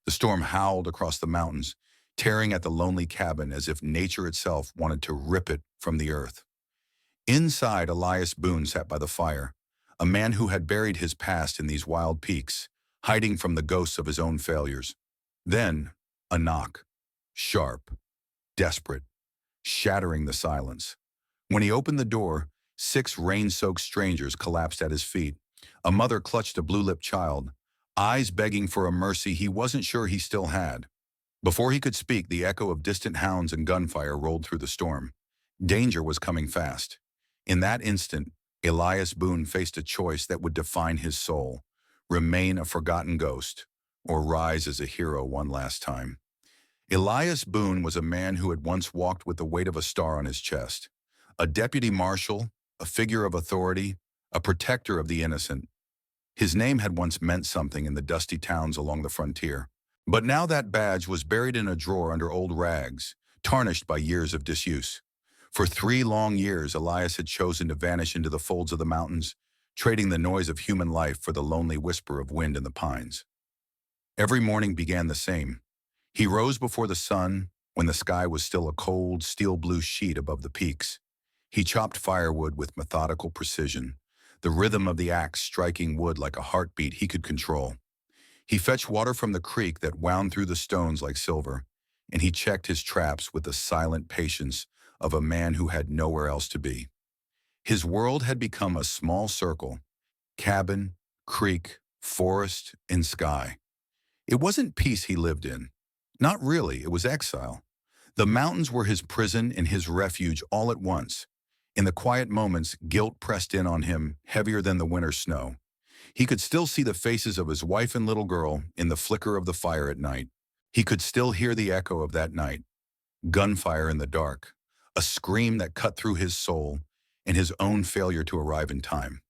The storm howled across the mountains, tearing at the lonely cabin as if nature itself wanted to rip it from the earth. Inside, Elias Boone sat by the fire, a man who had buried his past in these wild peaks, hiding from the ghosts of his own failures. Then, a knock. Sharp, desperate, shattering the silence. When he opened the door, 6 rain-soaked strangers collapsed at his feet. A mother clutched a blue-lipped child, eyes begging for a mercy he wasn't sure he still had. Before he could speak, the echo of distant hounds and gunfire rolled through the storm. Danger was coming fast. In that instant, Elias Boone faced a choice that would define his soul: remain a forgotten ghost, or rise as a hero one last time. Elias Boone was a man who had once walked with the weight of a star on his chest. A deputy marshal, a figure of authority, a protector of the innocent. His name had once meant something in the dusty towns along the frontier. But now that badge was buried in a drawer under old rags, tarnished by years of disuse. For 3 long years, Elias had chosen to vanish into the folds of the mountains, trading the noise of human life for the lonely whisper of wind in the pines. Every morning began the same. He rose before the sun, when the sky was still a cold, steel-blue sheet above the peaks. He chopped firewood with methodical precision, the rhythm of the axe striking wood like a heartbeat he could control. He fetched water from the creek that wound through the stones like silver, and he checked his traps with the silent patience of a man who had nowhere else to be. His world had become a small circle: cabin, creek, forest, and sky. It wasn't peace he lived in. Not really, it was exile. The mountains were his prison and his refuge all at once. In the quiet moments, guilt pressed in on him, heavier than the winter snow. He could still see the faces of his wife and little girl in the flicker of the fire at night. He could still hear the echo of that night: gunfire in the dark, a scream that cut through his soul, and his own failure to arrive in time.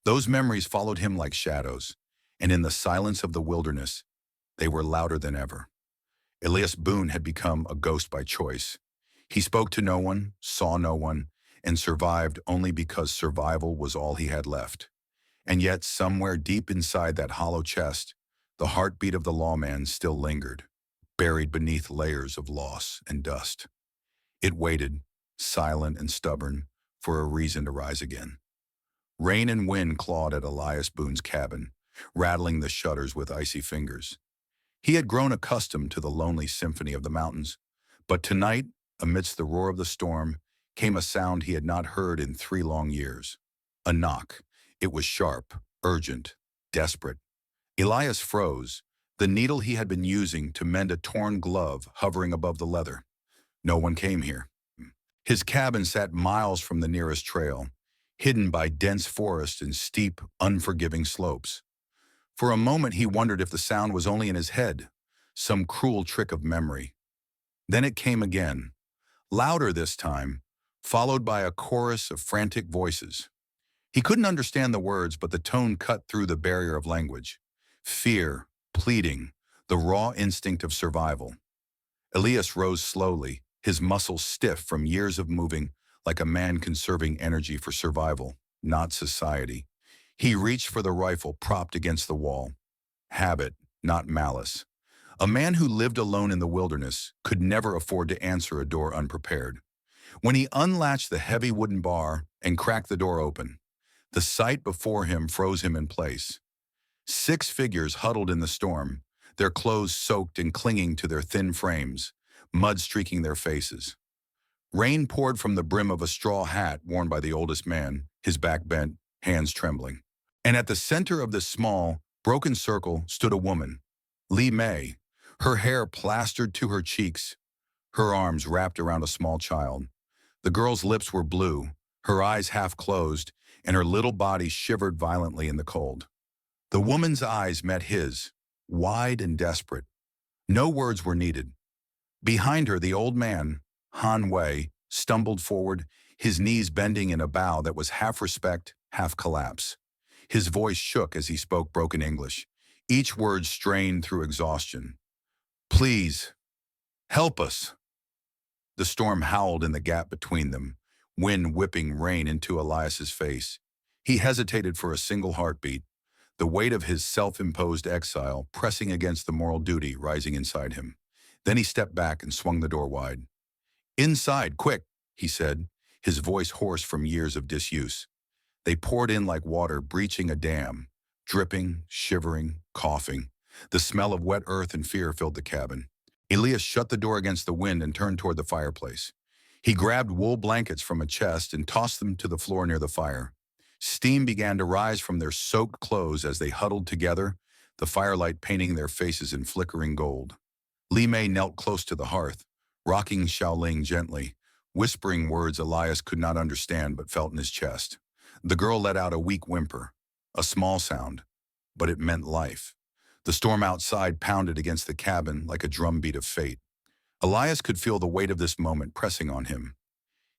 Those memories followed him like shadows, and in the silence of the wilderness, they were louder than ever. Elias Boone had become a ghost by choice. He spoke to no one, saw no one, and survived only because survival was all he had left. And yet, somewhere deep inside that hollow chest, the heartbeat of the lawman still lingered, buried beneath layers of loss and dust. It waited, silent and stubborn, for a reason to rise again. Rain and wind clawed at Elias Boone's cabin, rattling the shutters with icy fingers. He had grown accustomed to the lonely symphony of the mountains, but tonight, amidst the roar of the storm, came a sound he had not heard in 3 long years. A knock. It was sharp, urgent, desperate. Elias froze, the needle he had been using to mend a torn glove hovering above the leather. No one came here. His cabin sat miles from the nearest trail, hidden by dense forest and steep, unforgiving slopes. For a moment he wondered if the sound was only in his head, some cruel trick of memory. Then it came again, louder this time, followed by a chorus of frantic voices. He couldn't understand the words, but the tone cut through the barrier of language. Fear, pleading, the raw instinct of survival. Elias rose slowly, his muscles stiff from years of moving, like a man conserving energy for survival, not society. He reached for the rifle propped against the wall. Habit, not malice. A man who lived alone in the wilderness could never afford to answer a door unprepared. When he unlatched the heavy wooden bar and cracked the door open, the sight before him froze him in place. 6 figures huddled in the storm, their clothes soaked and clinging to their thin frames, mud streaking their faces. Rain poured from the brim of a straw hat worn by the oldest man, his back bent, hands trembling. And at the center of this small, broken circle stood a woman, Lee May, her hair plastered to her cheeks, her arms wrapped around a small child. The girl's lips were blue, her eyes half closed, and her little body shivered violently in the cold. The woman's eyes met his, wide and desperate. No words were needed. Behind her, the old man, Han Wei, stumbled forward, his knees bending in a bow that was half respect, half collapse. His voice shook as he spoke broken English, each word strained through exhaustion. "Please, help us." The storm howled in the gap between them, wind whipping rain into Elias's face. He hesitated for a single heartbeat. the weight of his self-imposed exile pressing against the moral duty rising inside him. Then he stepped back and swung the door wide. "Inside, quick," he said, his voice hoarse from years of disuse. They poured in like water breaching a dam, dripping, shivering, coughing. The smell of wet earth and fear filled the cabin. Elias shut the door against the wind and turned toward the fireplace. He grabbed wool blankets from a chest and tossed them to the floor near the fire. Steam began to rise from their soaked clothes as they huddled together, the firelight painting their faces in flickering gold. Li Mei knelt close to the hearth, rocking Xiaoling gently, whispering words Elias could not understand but felt in his chest. The girl let out a weak whimper, a small sound, but it meant life. The storm outside pounded against the cabin like a drumbeat of fate. Elias could feel the weight of this moment pressing on him.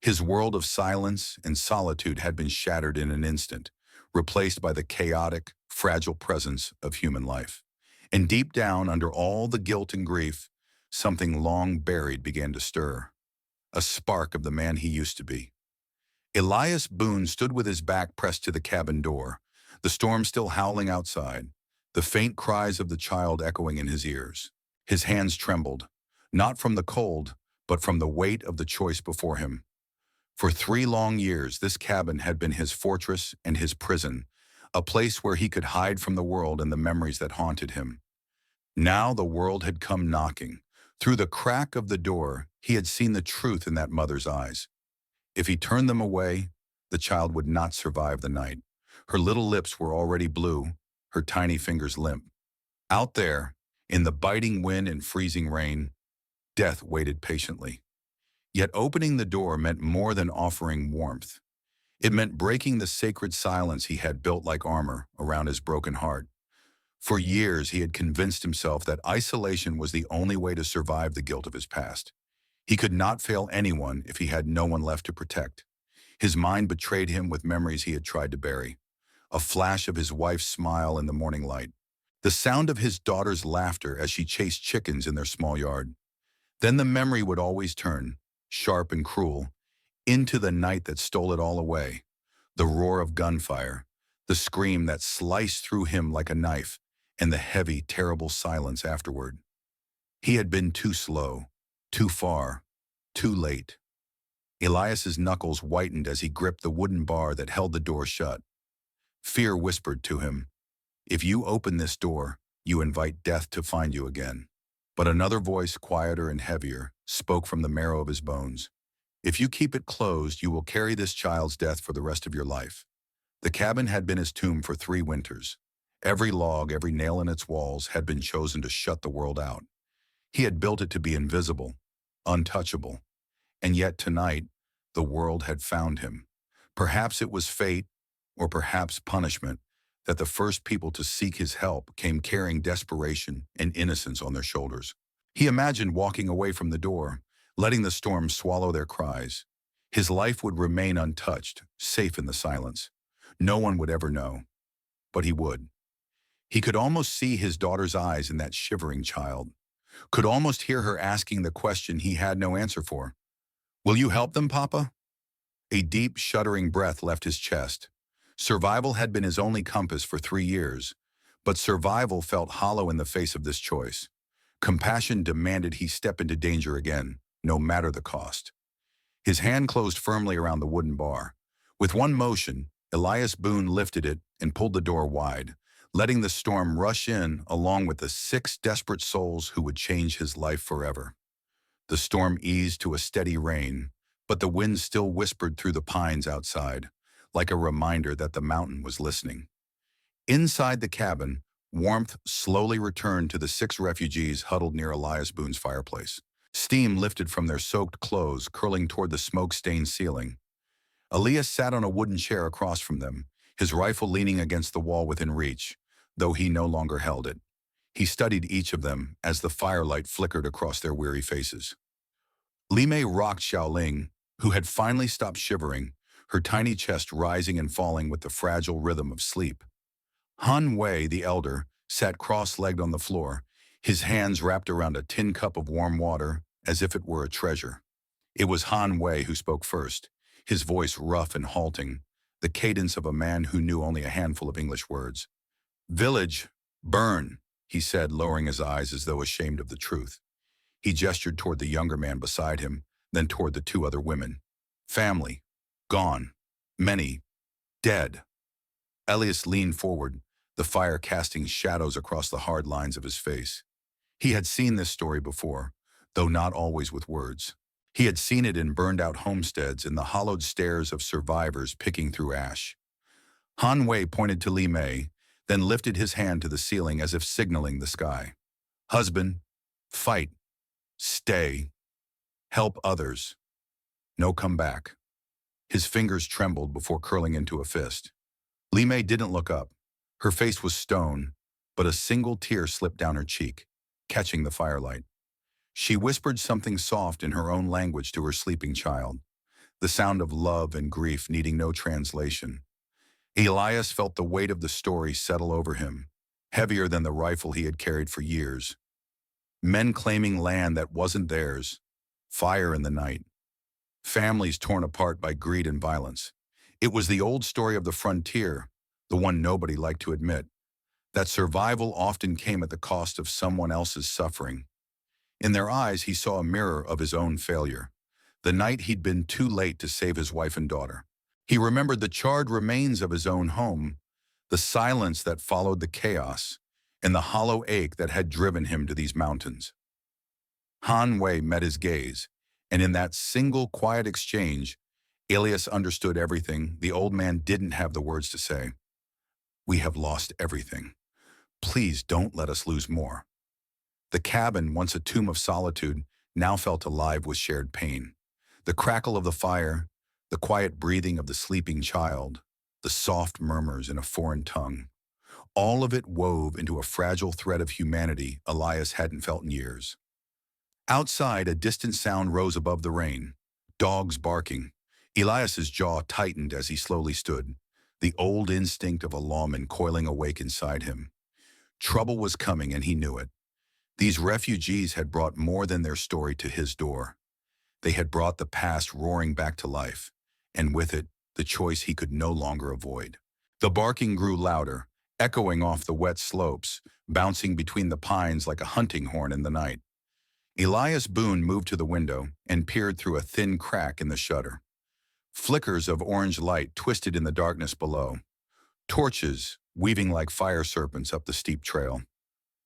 His world of silence and solitude had been shattered in an instant, replaced by the chaotic, fragile presence of human life. And deep down, under all the guilt and grief, something long buried began to stir. A spark of the man he used to be. Elias Boone stood with his back pressed to the cabin door, the storm still howling outside, the faint cries of the child echoing in his ears. His hands trembled, not from the cold, but from the weight of the choice before him. For 3 long years, this cabin had been his fortress and his prison, a place where he could hide from the world and the memories that haunted him. Now the world had come knocking. Through the crack of the door, he had seen the truth in that mother's eyes. If he turned them away, the child would not survive the night. Her little lips were already blue, her tiny fingers limp. Out there, in the biting wind and freezing rain, death waited patiently. Yet opening the door meant more than offering warmth. It meant breaking the sacred silence he had built like armor around his broken heart. For years, he had convinced himself that isolation was the only way to survive the guilt of his past. He could not fail anyone if he had no one left to protect. His mind betrayed him with memories he had tried to bury. A flash of his wife's smile in the morning light. The sound of his daughter's laughter as she chased chickens in their small yard. Then the memory would always turn, sharp and cruel, into the night that stole it all away. The roar of gunfire, the scream that sliced through him like a knife, and the heavy, terrible silence afterward. He had been too slow, too far, too late. Elias's knuckles whitened as he gripped the wooden bar that held the door shut. Fear whispered to him, "If you open this door, you invite death to find you again." But another voice, quieter and heavier, spoke from the marrow of his bones. "If you keep it closed, you will carry this child's death for the rest of your life." The cabin had been his tomb for 3 winters. Every log, every nail in its walls had been chosen to shut the world out. He had built it to be invisible, untouchable. And yet tonight, the world had found him. Perhaps it was fate, or perhaps punishment, that the first people to seek his help came carrying desperation and innocence on their shoulders. He imagined walking away from the door, letting the storm swallow their cries. His life would remain untouched, safe in the silence. No one would ever know. But he would. He could almost see his daughter's eyes in that shivering child. Could almost hear her asking the question he had no answer for. "Will you help them, Papa?" A deep, shuddering breath left his chest. Survival had been his only compass for 3 years, but survival felt hollow in the face of this choice. Compassion demanded he step into danger again, no matter the cost. His hand closed firmly around the wooden bar. With one motion, Elias Boone lifted it and pulled the door wide, letting the storm rush in along with the 6 desperate souls who would change his life forever. The storm eased to a steady rain, but the wind still whispered through the pines outside, like a reminder that the mountain was listening. Inside the cabin, warmth slowly returned to the 6 refugees huddled near Elias Boone's fireplace. Steam lifted from their soaked clothes, curling toward the smoke-stained ceiling. Elias sat on a wooden chair across from them, his rifle leaning against the wall within reach, though he no longer held it. He studied each of them as the firelight flickered across their weary faces. Li Mei rocked Xiaoling, who had finally stopped shivering, her tiny chest rising and falling with the fragile rhythm of sleep. Han Wei, the elder, sat cross-legged on the floor, his hands wrapped around a tin cup of warm water as if it were a treasure. It was Han Wei who spoke first, his voice rough and halting, the cadence of a man who knew only a handful of English words. Village, burn, he said, lowering his eyes as though ashamed of the truth. He gestured toward the younger man beside him, then toward the two other women. Family, gone. Many, dead. Elias leaned forward, the fire casting shadows across the hard lines of his face. He had seen this story before, though not always with words. He had seen it in burned-out homesteads, in the hollowed stares of survivors picking through ash. Han Wei pointed to Li Mei, then lifted his hand to the ceiling as if signaling the sky. Husband, fight, stay, help others. No come back. His fingers trembled before curling into a fist. Li Mei didn't look up. Her face was stone, but a single tear slipped down her cheek, catching the firelight. She whispered something soft in her own language to her sleeping child, the sound of love and grief needing no translation. Elias felt the weight of the story settle over him, heavier than the rifle he had carried for years. Men claiming land that wasn't theirs, fire in the night, families torn apart by greed and violence. It was the old story of the frontier, the one nobody liked to admit, that survival often came at the cost of someone else's suffering. In their eyes, he saw a mirror of his own failure. The night he'd been too late to save his wife and daughter. He remembered the charred remains of his own home, the silence that followed the chaos, and the hollow ache that had driven him to these mountains. Han Wei met his gaze, and in that single quiet exchange, Elias understood everything the old man didn't have the words to say. We have lost everything. Please don't let us lose more. The cabin, once a tomb of solitude, now felt alive with shared pain. The crackle of the fire, the quiet breathing of the sleeping child, the soft murmurs in a foreign tongue. All of it wove into a fragile thread of humanity Elias hadn't felt in years. Outside, a distant sound rose above the rain. Dogs barking. Elias's jaw tightened as he slowly stood, the old instinct of a lawman coiling awake inside him. Trouble was coming, and he knew it. These refugees had brought more than their story to his door. They had brought the past roaring back to life, and with it, the choice he could no longer avoid. The barking grew louder, echoing off the wet slopes, bouncing between the pines like a hunting horn in the night. Elias Boone moved to the window and peered through a thin crack in the shutter. Flickers of orange light twisted in the darkness below. Torches weaving like fire serpents up the steep trail.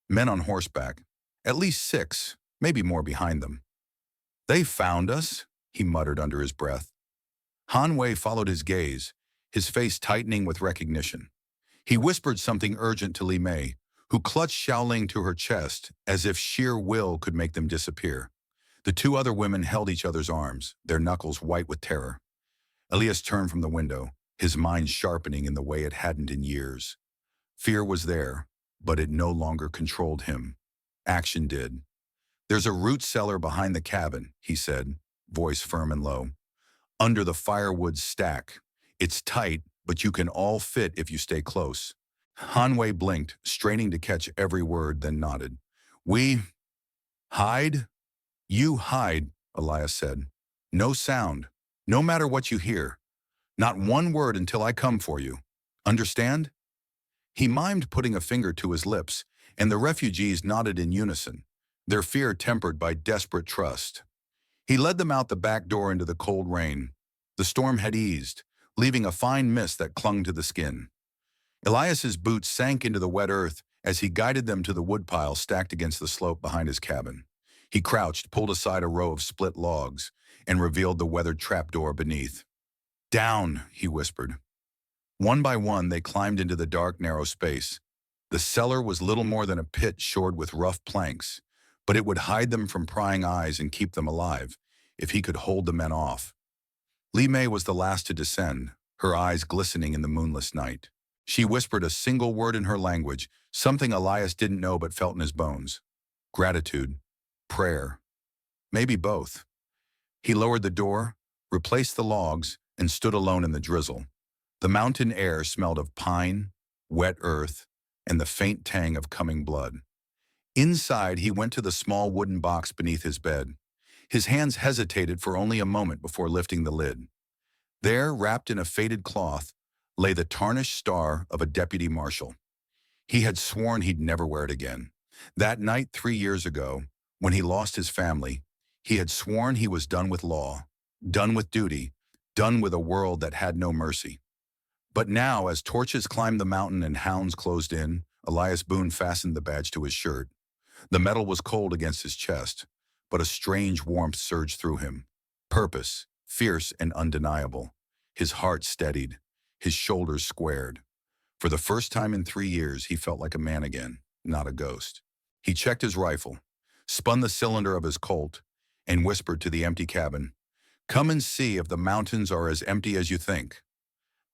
Men on horseback, at least 6, maybe more behind them. They found us, he muttered under his breath. Han Wei followed his gaze, his face tightening with recognition. He whispered something urgent to Li Mei, who clutched Xiaoling to her chest as if sheer will could make them disappear. The two other women held each other's arms, their knuckles white with terror. Elias turned from the window, his mind sharpening in the way it hadn't in years. Fear was there, but it no longer controlled him. Action did. There's a root cellar behind the cabin, he said, voice firm and low. Under the firewood stack. It's tight, but you can all fit if you stay close. Han Wei blinked, straining to catch every word, then nodded. We hide? You hide, Elias said. No sound, no matter what you hear. Not one word until I come for you. Understand? He mimed putting a finger to his lips, and the refugees nodded in unison, their fear tempered by desperate trust. He led them out the back door into the cold rain. The storm had eased, leaving a fine mist that clung to the skin. Elias's boots sank into the wet earth as he guided them to the woodpile stacked against the slope behind his cabin. He crouched, pulled aside a row of split logs, and revealed the weathered trapdoor beneath. Down, he whispered. One by one, they climbed into the dark, narrow space. The cellar was little more than a pit shored with rough planks, but it would hide them from prying eyes and keep them alive, if he could hold the men off. Li Mei was the last to descend, her eyes glistening in the moonless night. She whispered a single word in her language, something Elias didn't know but felt in his bones. Gratitude. Prayer. Maybe both. He lowered the door, replaced the logs, and stood alone in the drizzle. The mountain air smelled of pine, wet earth, and the faint tang of coming blood. Inside, he went to the small wooden box beneath his bed. His hands hesitated for only a moment before lifting the lid. There, wrapped in a faded cloth, lay the tarnished star of a deputy marshal. He had sworn he'd never wear it again. That night 3 years ago, when he lost his family, he had sworn he was done with law, done with duty, done with a world that had no mercy. But now, as torches climbed the mountain and hounds closed in, Elias Boone fastened the badge to his shirt. The metal was cold against his chest, but a strange warmth surged through him. Purpose, fierce and undeniable. His heart steadied, his shoulders squared. For the first time in 3 years, he felt like a man again, not a ghost. He checked his rifle, spun the cylinder of his Colt, and whispered to the empty cabin, "Come and see if the mountains are as empty as you think."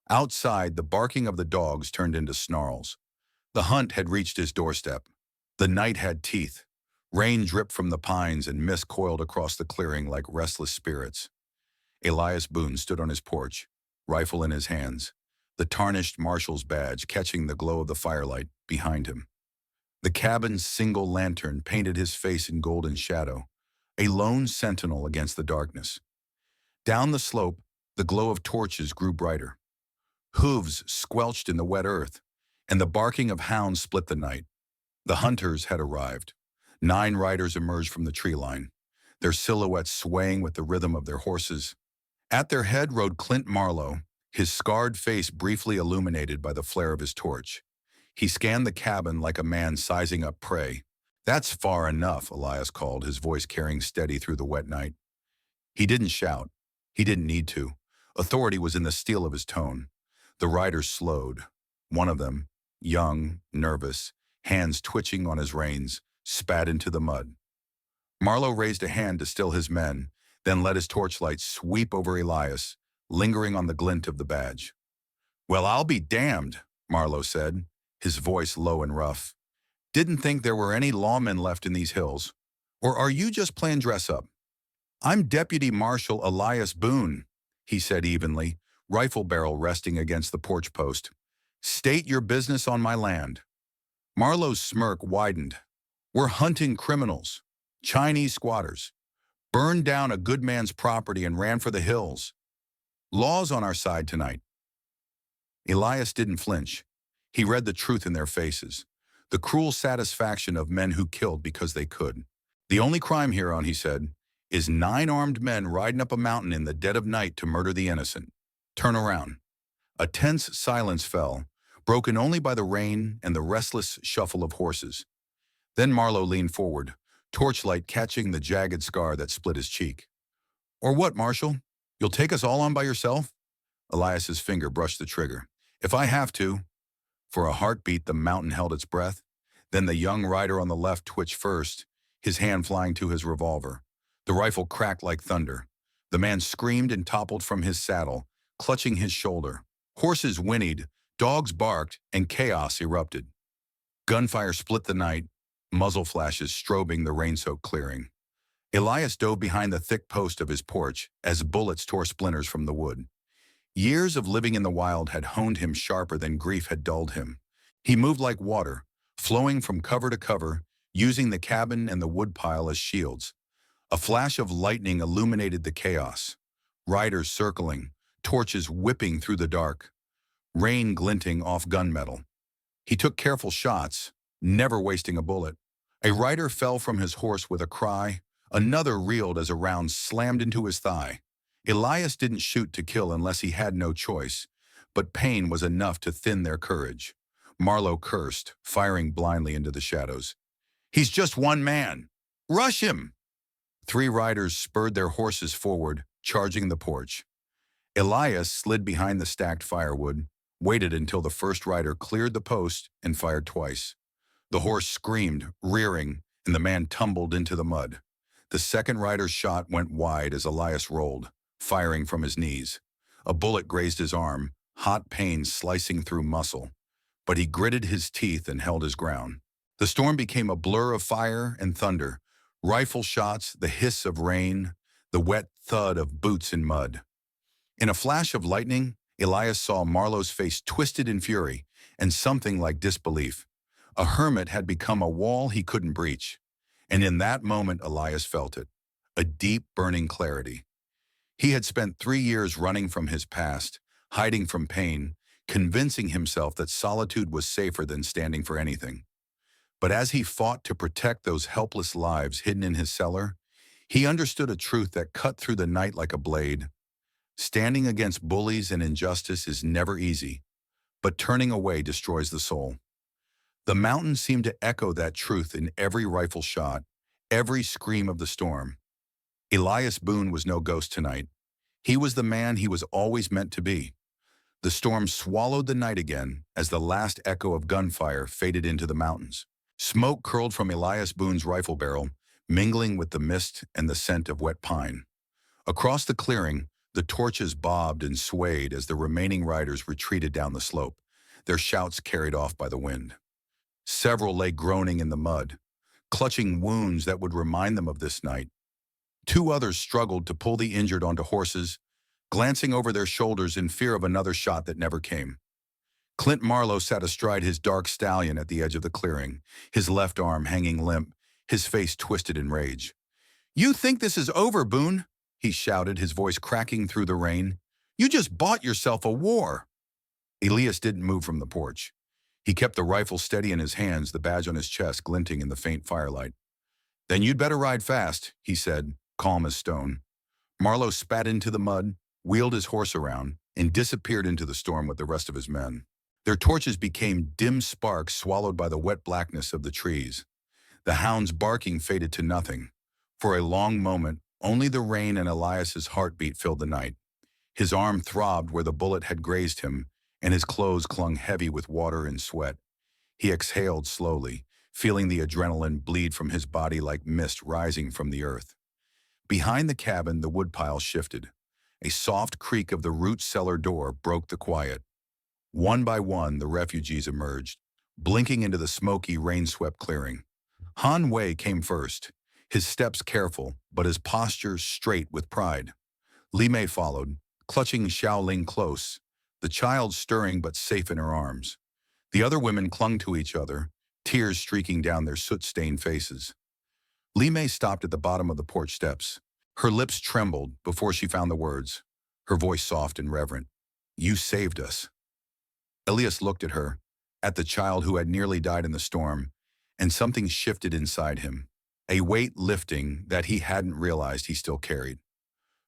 Outside, the barking of the dogs turned into snarls. The hunt had reached his doorstep. The night had teeth. Rain dripped from the pines and mist coiled across the clearing like restless spirits. Elias Boone stood on his porch, rifle in his hands, the tarnished marshal's badge catching the glow of the firelight behind him. The cabin's single lantern painted his face in golden shadow, a lone sentinel against the darkness. Down the slope, the glow of torches grew brighter. Hooves squelched in the wet earth, and the barking of hounds split the night. The hunters had arrived. 9 riders emerged from the tree line, their silhouettes swaying with the rhythm of their horses. At their head rode Clint Marlowe, his scarred face briefly illuminated by the flare of his torch. He scanned the cabin like a man sizing up prey. "That's far enough," Elias called, his voice carrying steady through the wet night. He didn't shout. He didn't need to. Authority was in the steel of his tone. The riders slowed. One of them, young, nervous, hands twitching on his reins, spat into the mud. Marlowe raised a hand to still his men, then let his torchlight sweep over Elias, lingering on the glint of the badge. "Well, I'll be damned," Marlowe said, his voice low and rough. "Didn't think there were any lawmen left in these hills. Or are you just playing dress-up?" "I'm Deputy Marshal Elias Boone," he said evenly, rifle barrel resting against the porch post. "State your business on my land." Marlowe's smirk widened. "We're hunting criminals, Chinese squatters. Burned down a good man's property and ran for the hills. Law's on our side tonight." Elias didn't flinch. He read the truth in their faces, the cruel satisfaction of men who killed because they could. "The only crime, Huron," he said, "is 9 armed men riding up a mountain in the dead of night to murder the innocent. Turn around." A tense silence fell, broken only by the rain and the restless shuffle of horses. Then Marlowe leaned forward, torchlight catching the jagged scar that split his cheek. "Or what, Marshal? You'll take us all on by yourself?" Elias's finger brushed the trigger. "If I have to." For a heartbeat, the mountain held its breath. Then the young rider on the left twitched first, his hand flying to his revolver. The rifle cracked like thunder. The man screamed and toppled from his saddle, clutching his shoulder. Horses whinnied, dogs barked, and chaos erupted. Gunfire split the night, muzzle flashes strobing the rain-soaked clearing. Elias dove behind the thick post of his porch as bullets tore splinters from the wood. Years of living in the wild had honed him sharper than grief had dulled him. He moved like water, flowing from cover to cover, using the cabin and the woodpile as shields. A flash of lightning illuminated the chaos. Riders circling, torches whipping through the dark, rain glinting off gunmetal. He took careful shots, never wasting a bullet. A rider fell from his horse with a cry. Another reeled as a round slammed into his thigh. Elias didn't shoot to kill unless he had no choice, but pain was enough to thin their courage. Marlowe cursed, firing blindly into the shadows. "He's just one man. Rush him!" 3 riders spurred their horses forward, charging the porch. Elias slid behind the stacked firewood, waited until the first rider cleared the post, and fired twice. The horse screamed, rearing, and the man tumbled into the mud. The second rider's shot went wide as Elias rolled, firing from his knees. A bullet grazed his arm, hot pain slicing through muscle. But he gritted his teeth and held his ground. The storm became a blur of fire and thunder, rifle shots, the hiss of rain, the wet thud of boots in mud. In a flash of lightning, Elias saw Marlowe's face twisted in fury and something like disbelief. A hermit had become a wall he couldn't breach. And in that moment, Elias felt it, a deep, burning clarity. He had spent 3 years running from his past, hiding from pain, convincing himself that solitude was safer than standing for anything. But as he fought to protect those helpless lives hidden in his cellar, he understood a truth that cut through the night like a blade. Standing against bullies and injustice is never easy, but turning away destroys the soul. The mountains seemed to echo that truth in every rifle shot, every scream of the storm. Elias Boone was no ghost tonight. He was the man he was always meant to be. The storm swallowed the night again as the last echo of gunfire faded into the mountains. Smoke curled from Elias Boone's rifle barrel, mingling with the mist and the scent of wet pine. Across the clearing, the torches bobbed and swayed as the remaining riders retreated down the slope, their shouts carried off by the wind. Several lay groaning in the mud, clutching wounds that would remind them of this night. Two others struggled to pull the injured onto horses, glancing over their shoulders in fear of another shot that never came. Clint Marlowe sat astride his dark stallion at the edge of the clearing, his left arm hanging limp, his face twisted in rage. "You think this is over, Boone?" he shouted, his voice cracking through the rain. "You just bought yourself a war." Elias didn't move from the porch. He kept the rifle steady in his hands, the badge on his chest glinting in the faint firelight. "Then you'd better ride fast," he said, calm as stone. Marlowe spat into the mud, wheeled his horse around, and disappeared into the storm with the rest of his men. Their torches became dim sparks swallowed by the wet blackness of the trees. The hound's barking faded to nothing. For a long moment, only the rain and Elias's heartbeat filled the night. His arm throbbed where the bullet had grazed him, and his clothes clung heavy with water and sweat. He exhaled slowly, feeling the adrenaline bleed from his body like mist rising from the earth. Behind the cabin, the woodpile shifted. A soft creak of the root cellar door broke the quiet. One by one, the refugees emerged, blinking into the smoky, rain-swept clearing. Han Wei came first, his steps careful, but his posture straight with pride. Li Mei followed, clutching Xiaoling close, the child stirring but safe in her arms. The other women clung to each other, tears streaking down their soot-stained faces. Li Mei stopped at the bottom of the porch steps. Her lips trembled before she found the words, her voice soft and reverent. "You saved us." Elias looked at her, at the child who had nearly died in the storm, and something shifted inside him, a weight lifting that he hadn't realized he still carried.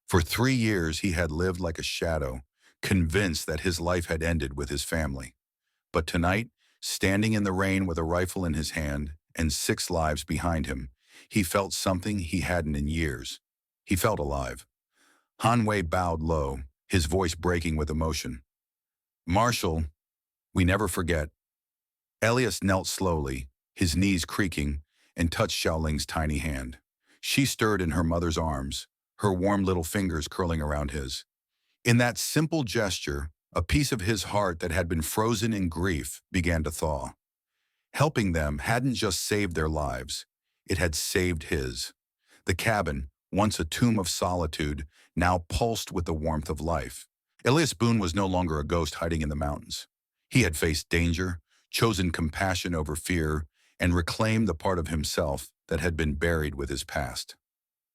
For 3 years he had lived like a shadow, convinced that his life had ended with his family. But tonight, standing in the rain with a rifle in his hand and 6 lives behind him, he felt something he hadn't in years. He felt alive. Han Wei bowed low, his voice breaking with emotion. "Marshal, we never forget." Elias knelt slowly, his knees creaking, and touched Xiaoling's tiny hand. She stirred in her mother's arms, her warm little fingers curling around his. In that simple gesture, a piece of his heart that had been frozen in grief began to thaw. Helping them hadn't just saved their lives, it had saved his. The cabin, once a tomb of solitude, now pulsed with the warmth of life. Elias Boone was no longer a ghost hiding in the mountains. He had faced danger, chosen compassion over fear, and reclaimed the part of himself that had been buried with his past.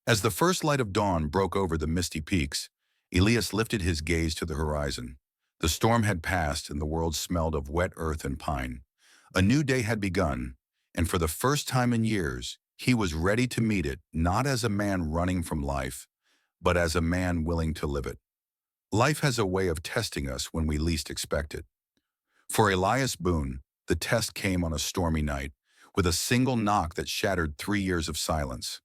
As the first light of dawn broke over the misty peaks, Elias lifted his gaze to the horizon. The storm had passed and the world smelled of wet earth and pine. A new day had begun, and for the first time in years, he was ready to meet it not as a man running from life, but as a man willing to live it. Life has a way of testing us when we least expect it. For Elias Boone, the test came on a stormy night, with a single knock that shattered 3 years of silence.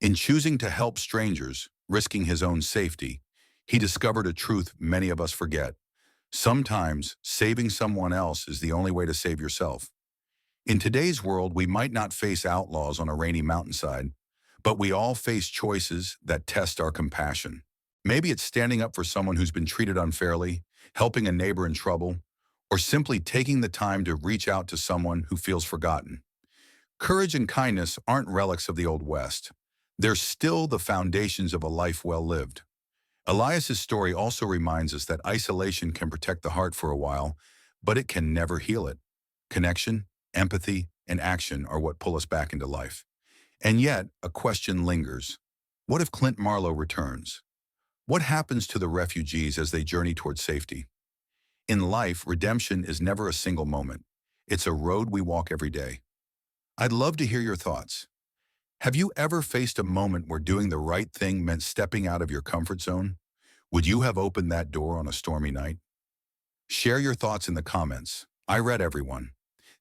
In choosing to help strangers, risking his own safety, he discovered a truth many of us forget. Sometimes, saving someone else is the only way to save yourself. In today's world, we might not face outlaws on a rainy mountainside, but we all face choices that test our compassion. Maybe it's standing up for someone who's been treated unfairly, helping a neighbor in trouble, or simply taking the time to reach out to someone who feels forgotten. Courage and kindness aren't relics of the Old West. They're still the foundations of a life well lived. Elias's story also reminds us that isolation can protect the heart for a while, but it can never heal it. Connection, empathy, and action are what pull us back into life. And yet, a question lingers. What if Clint Marlowe returns? What happens to the refugees as they journey toward safety? In life, redemption is never a single moment. It's a road we walk every day. I'd love to hear your thoughts. Have you ever faced a moment where doing the right thing meant stepping out of your comfort zone? Would you have opened that door on a stormy night? Share your thoughts in the comments. I read everyone.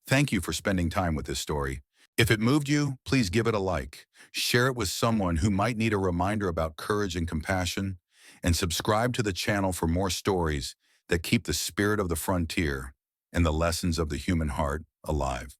Thank you for spending time with this story. If it moved you, please give it a like. Share it with someone who might need a reminder about courage and compassion, and subscribe to the channel for more stories that keep the spirit of the frontier and the lessons of the human heart alive.